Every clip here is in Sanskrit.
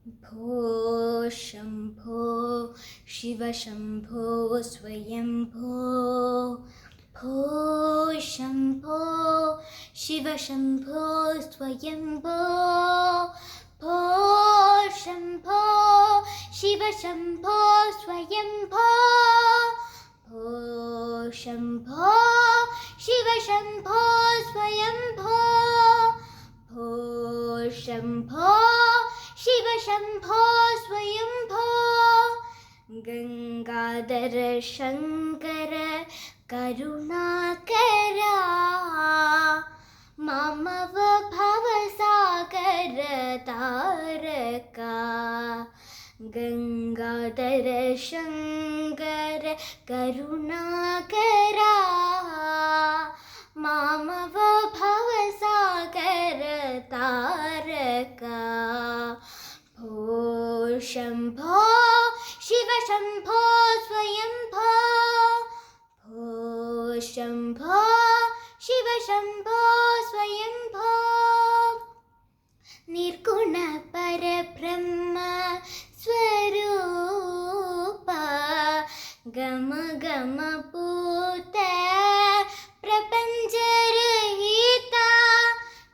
भो शम्भो शिव शम्भो स्वयंभो भो शम्भो शिव शम्भो स्वयंभो भो शम्भो शिव शम्भो स्वयंभो भो शम्भो शिव शम्भो स्वयंभो भो शम्भो शिव शम्भो स्वयंभो गंगाधर शंकर करुणाकरा मामव भवसागर तारका गंगाधर शंकर करुणाकरा मामव भवसागर तारका भो शम्भो शिव शम्भो स्वयंभो भो शम्भो शिव शम्भो स्वयंभो निर्गुण परब्रह्म स्वरूप गम गम पूत प्रपञ्चरहिता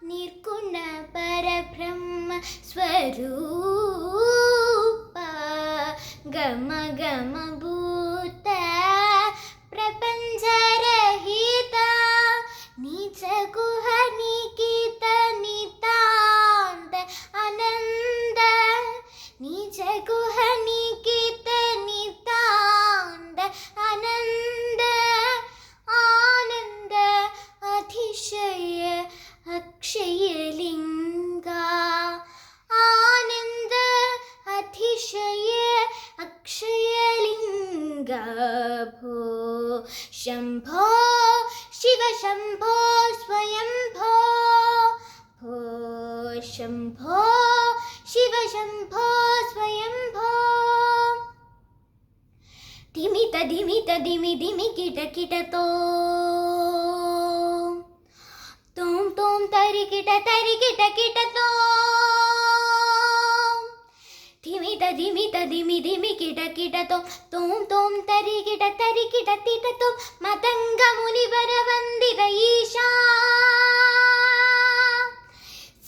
निर्गुण परब्रह्म स्वरूप गम गम भूत प्रपञ्चरहिता नीच गुह निकित नितान्त आनन्द नीच गुह निकित नितान्त आनन्द आनन्द अतिशय अक्षयलिङ्गा आनन्द अतिशय अक्षयलिङ्गा भो शम्भो शिव शम्भो स्वयंभो भो शम्भो शिव शम्भो स्वयंभो धिमित धिमित धिमि धिमि किट किटतो तोम तोम तरि किट किटतो धिमित धिमित धिमि धिमि किट किटतो तोम तोम तरि किट तिटतो मतंग मुनिवर वंदित ईशा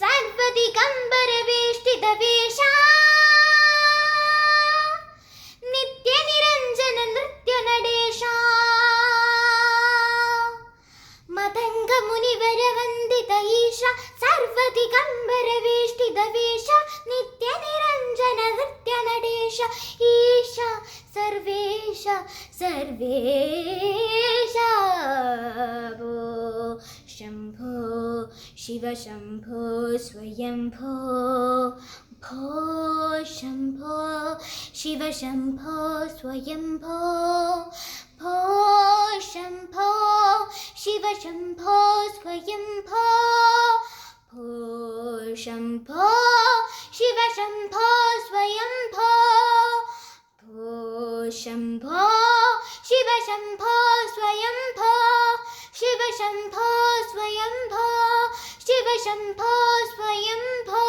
सर्वदिगंबर वेष्टित वेशा नित्य निरंजन नृत्य नडेशा मतंग मुनिवर वंदित ईशा सर्वदिगंबर वेष्टित वेशा नित्य निरंजन नृत्य नडेश ईशा सर्वेश सर्वेश भो शम्भो शिव शम्भो स्वयंभो भो शम्भो शिव शम्भो स्वयंभो भो शम्भो शिव शम्भो स्वयंभो भो शम्भो शिव शम्भो स्वयंभो भो शम्भो शिव शम्भो स्वयंभो शिव शम्भो स्वयंभो शिव शम्भो स्वयंभो।